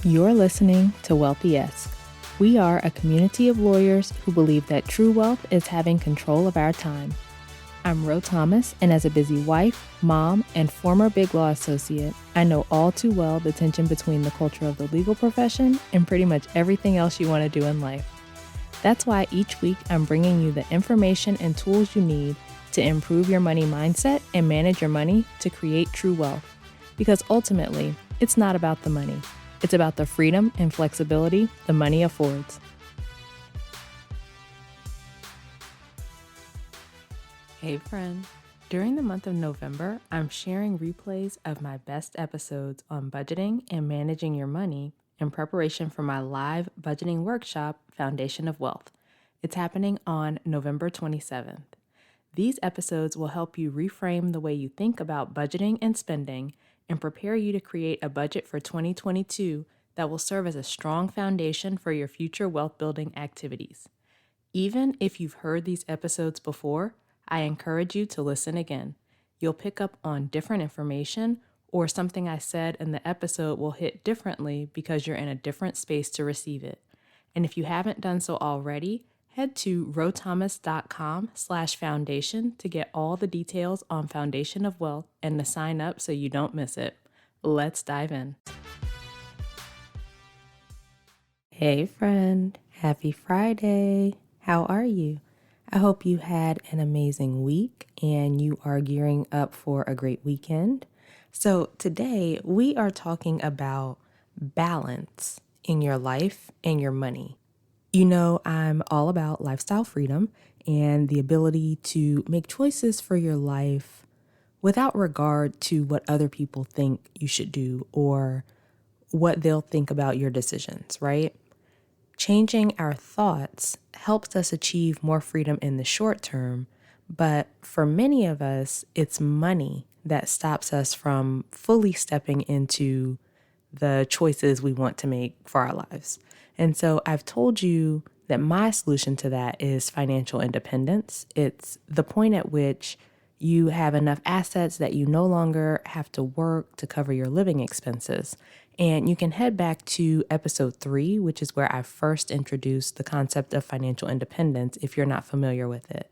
You're listening to Wealthy-esque. We are a community of lawyers who believe that true wealth is having control of our time. I'm Ro Thomas, and as a busy wife, mom, and former Big Law associate, I know all too well the tension between the culture of the legal profession and pretty much everything else you want to do in life. That's why each week I'm bringing you the information and tools you need to improve your money mindset and manage your money to create true wealth. Because ultimately, it's not about the money. It's about the freedom and flexibility the money affords. Hey friend, during the month of November, I'm sharing replays of my best episodes on budgeting and managing your money in preparation for my live budgeting workshop, Foundation of Wealth. It's happening on November 27th. These episodes will help you reframe the way you think about budgeting and spending and prepare you to create a budget for 2022 that will serve as a strong foundation for your future wealth building activities. Even if you've heard these episodes before, I encourage you to listen again. You'll pick up on different information, or something I said in the episode will hit differently because you're in a different space to receive it. And if you haven't done so already, head to rothomas.com/foundation to get all the details on Foundation of Wealth and to sign up so you don't miss it. Let's dive in. Hey friend, happy Friday. How are you? I hope you had an amazing week and you are gearing up for a great weekend. So today we are talking about balance in your life and your money. You know, I'm all about lifestyle freedom and the ability to make choices for your life without regard to what other people think you should do or what they'll think about your decisions, right? Changing our thoughts helps us achieve more freedom in the short term, but for many of us, it's money that stops us from fully stepping into the choices we want to make for our lives. And so I've told you that my solution to that is financial independence. It's the point at which you have enough assets that you no longer have to work to cover your living expenses. And you can head back to episode 3, which is where I first introduced the concept of financial independence if you're not familiar with it.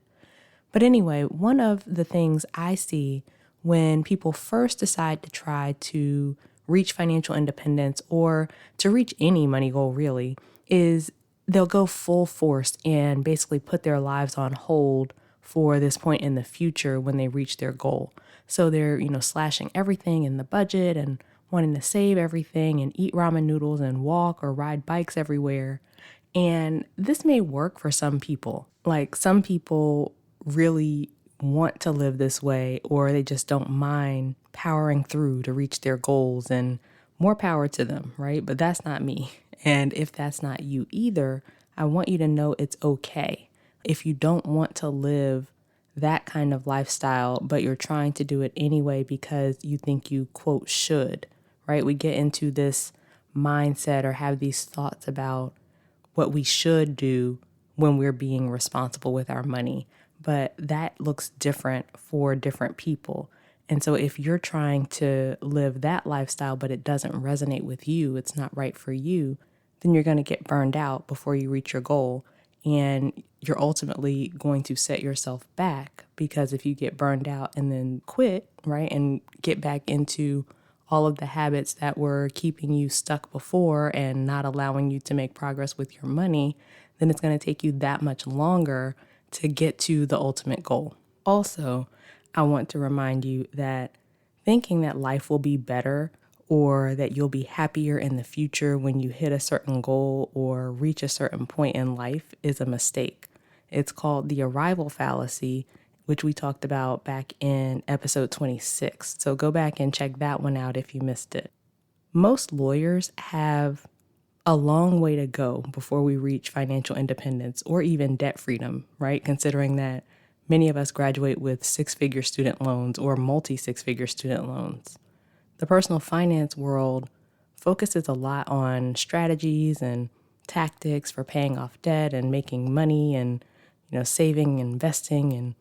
But anyway, one of the things I see when people first decide to try to reach financial independence or to reach any money goal really is they'll go full force and basically put their lives on hold for this point in the future when they reach their goal. So they're, slashing everything in the budget and wanting to save everything and eat ramen noodles and walk or ride bikes everywhere. And this may work for some people. Like some people really want to live this way, or they just don't mind powering through to reach their goals, and more power to them, right? But that's not me. And if that's not you either, I want you to know it's okay. If you don't want to live that kind of lifestyle, but you're trying to do it anyway because you think you, quote, should, right? We get into this mindset or have these thoughts about what we should do when we're being responsible with our money. But that looks different for different people. And so if you're trying to live that lifestyle, but it doesn't resonate with you, it's not right for you, then you're going to get burned out before you reach your goal. And you're ultimately going to set yourself back, because if you get burned out and then quit, right, and get back into all of the habits that were keeping you stuck before and not allowing you to make progress with your money, then it's going to take you that much longer to get to the ultimate goal. Also, I want to remind you that thinking that life will be better or that you'll be happier in the future when you hit a certain goal or reach a certain point in life is a mistake. It's called the arrival fallacy, which we talked about back in episode 26. So go back and check that one out if you missed it. Most lawyers have a long way to go before we reach financial independence or even debt freedom, right? Considering that many of us graduate with six-figure student loans or multi-six-figure student loans. The personal finance world focuses a lot on strategies and tactics for paying off debt and making money and, saving, investing, and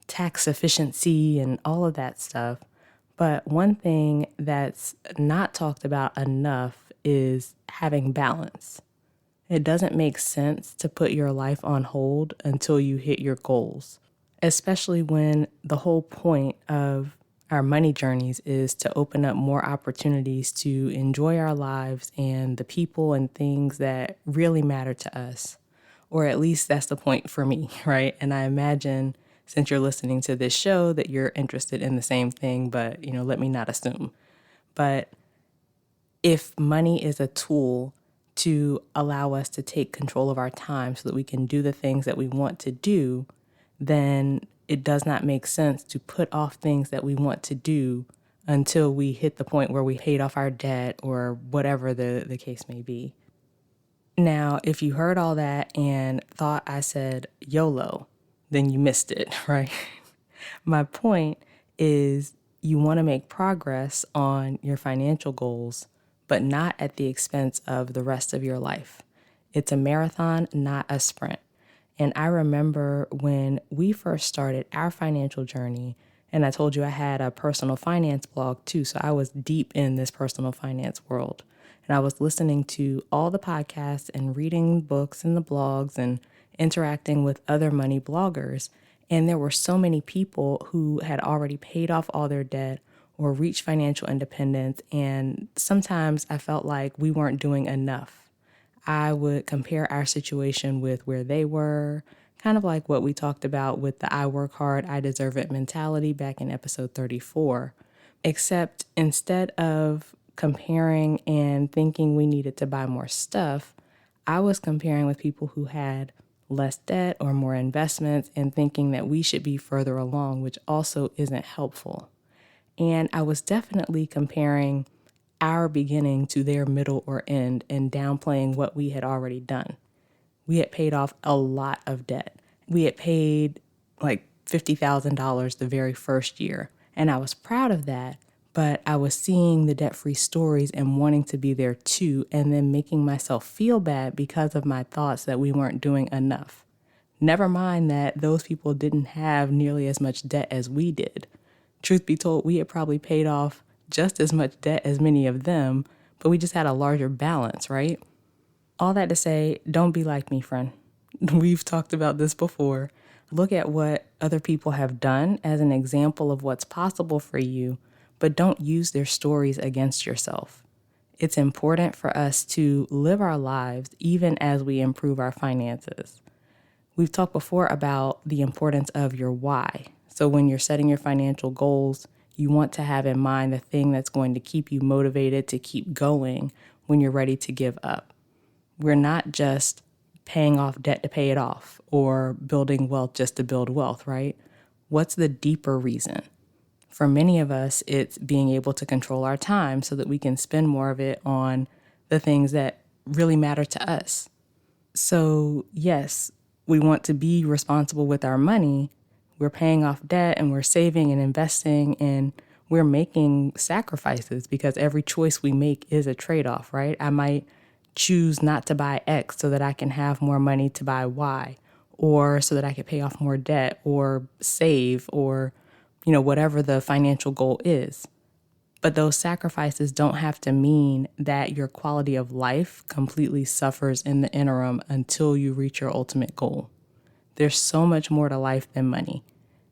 tax efficiency and all of that stuff. But one thing that's not talked about enough is having balance. It doesn't make sense to put your life on hold until you hit your goals, especially when the whole point of our money journeys is to open up more opportunities to enjoy our lives and the people and things that really matter to us. Or at least that's the point for me, right? And I imagine since you're listening to this show that you're interested in the same thing, but let me not assume. But if money is a tool to allow us to take control of our time so that we can do the things that we want to do, then it does not make sense to put off things that we want to do until we hit the point where we paid off our debt or whatever the case may be. Now, if you heard all that and thought I said YOLO, then you missed it, right? My point is you want to make progress on your financial goals, but not at the expense of the rest of your life. It's a marathon, not a sprint. And I remember when we first started our financial journey, and I told you I had a personal finance blog too, so I was deep in this personal finance world. And I was listening to all the podcasts and reading books and the blogs and interacting with other money bloggers. And there were so many people who had already paid off all their debt or reached financial independence. And sometimes I felt like we weren't doing enough. I would compare our situation with where they were, kind of like what we talked about with the I work hard, I deserve it mentality back in episode 34. Except instead of comparing and thinking we needed to buy more stuff, I was comparing with people who had less debt or more investments and thinking that we should be further along, which also isn't helpful. And I was definitely comparing our beginning to their middle or end and downplaying what we had already done. We had paid off a lot of debt. We had paid like $50,000 the very first year, and I was proud of that. But I was seeing the debt-free stories and wanting to be there too, and then making myself feel bad because of my thoughts that we weren't doing enough. Never mind that those people didn't have nearly as much debt as we did. Truth be told, we had probably paid off just as much debt as many of them, but we just had a larger balance, right? All that to say, don't be like me, friend. We've talked about this before. Look at what other people have done as an example of what's possible for you, but don't use their stories against yourself. It's important for us to live our lives even as we improve our finances. We've talked before about the importance of your why. So when you're setting your financial goals, you want to have in mind the thing that's going to keep you motivated to keep going when you're ready to give up. We're not just paying off debt to pay it off or building wealth just to build wealth, right? What's the deeper reason? For many of us, it's being able to control our time so that we can spend more of it on the things that really matter to us. So yes, we want to be responsible with our money. We're paying off debt and we're saving and investing and we're making sacrifices because every choice we make is a trade-off, right? I might choose not to buy X so that I can have more money to buy Y, or so that I can pay off more debt or save or, whatever the financial goal is. But those sacrifices don't have to mean that your quality of life completely suffers in the interim until you reach your ultimate goal. There's so much more to life than money.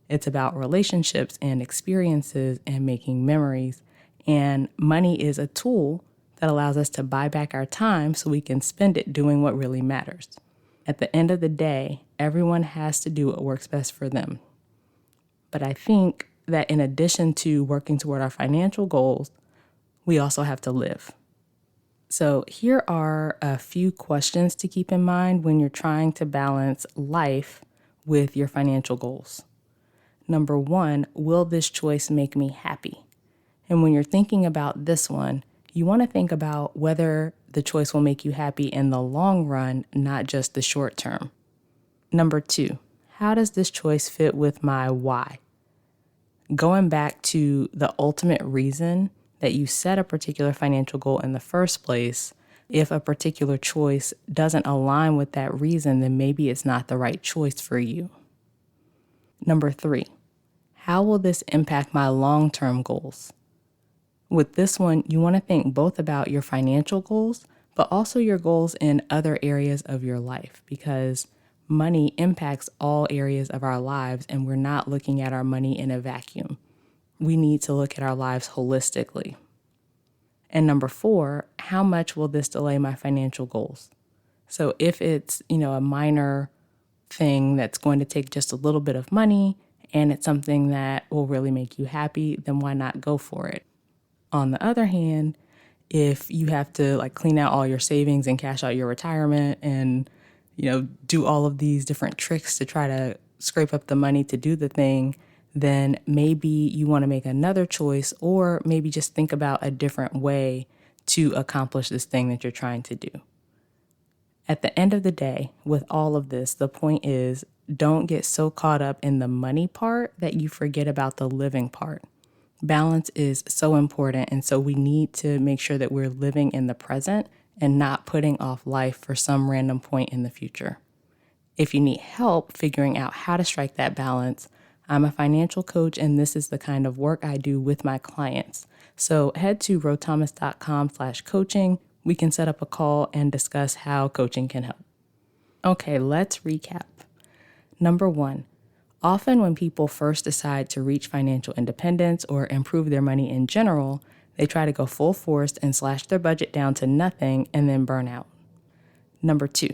It's about relationships and experiences and making memories. And money is a tool that allows us to buy back our time so we can spend it doing what really matters. At the end of the day, everyone has to do what works best for them. But I think that in addition to working toward our financial goals, we also have to live. So here are a few questions to keep in mind when you're trying to balance life with your financial goals. Number 1, will this choice make me happy? And when you're thinking about this one, you want to think about whether the choice will make you happy in the long run, not just the short term. Number 2, how does this choice fit with my why? Going back to the ultimate reason that you set a particular financial goal in the first place, if a particular choice doesn't align with that reason, then maybe it's not the right choice for you. Number 3, how will this impact my long-term goals? With this one, you want to think both about your financial goals, but also your goals in other areas of your life, because money impacts all areas of our lives and we're not looking at our money in a vacuum. We need to look at our lives holistically. And number 4, how much will this delay my financial goals? So if it's, a minor thing that's going to take just a little bit of money and it's something that will really make you happy, then why not go for it? On the other hand, if you have to clean out all your savings and cash out your retirement and, do all of these different tricks to try to scrape up the money to do the thing, then maybe you want to make another choice, or maybe just think about a different way to accomplish this thing that you're trying to do. At the end of the day, with all of this, the point is, don't get so caught up in the money part that you forget about the living part. Balance is so important, and so we need to make sure that we're living in the present and not putting off life for some random point in the future. If you need help figuring out how to strike that balance, I'm a financial coach, and this is the kind of work I do with my clients. So head to rothomas.com/coaching. We can set up a call and discuss how coaching can help. Okay, let's recap. Number 1, often when people first decide to reach financial independence or improve their money in general, they try to go full force and slash their budget down to nothing and then burn out. Number 2,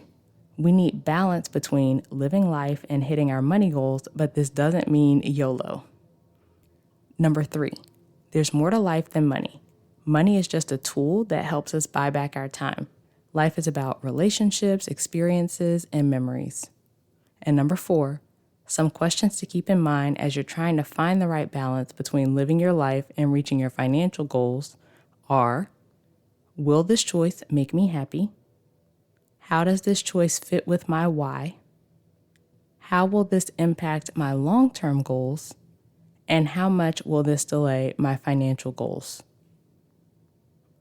we need balance between living life and hitting our money goals, but this doesn't mean YOLO. Number 3, there's more to life than money. Money is just a tool that helps us buy back our time. Life is about relationships, experiences, and memories. And number 4, some questions to keep in mind as you're trying to find the right balance between living your life and reaching your financial goals are: will this choice make me happy? How does this choice fit with my why? How will this impact my long-term goals? And how much will this delay my financial goals?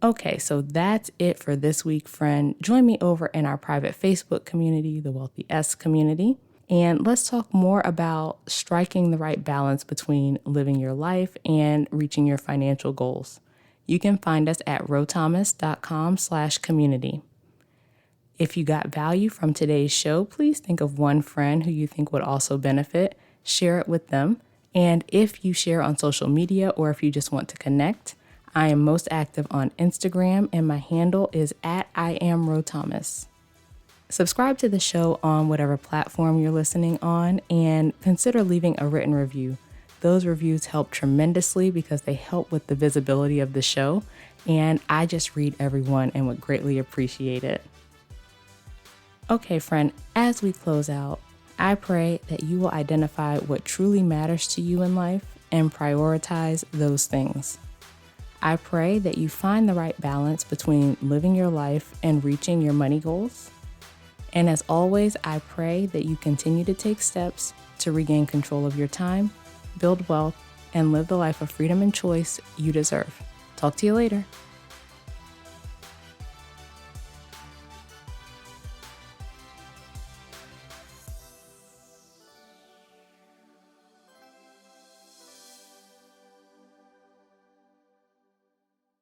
Okay, so that's it for this week, friend. Join me over in our private Facebook community, the Wealthy S community, and let's talk more about striking the right balance between living your life and reaching your financial goals. You can find us at rothomas.com/community. If you got value from today's show, please think of one friend who you think would also benefit. Share it with them. And if you share on social media or if you just want to connect, I am most active on Instagram, and my handle is @IamRoThomas. Subscribe to the show on whatever platform you're listening on, and consider leaving a written review. Those reviews help tremendously because they help with the visibility of the show, and I just read everyone and would greatly appreciate it. Okay, friend, as we close out, I pray that you will identify what truly matters to you in life and prioritize those things. I pray that you find the right balance between living your life and reaching your money goals. And as always, I pray that you continue to take steps to regain control of your time, build wealth, and live the life of freedom and choice you deserve. Talk to you later.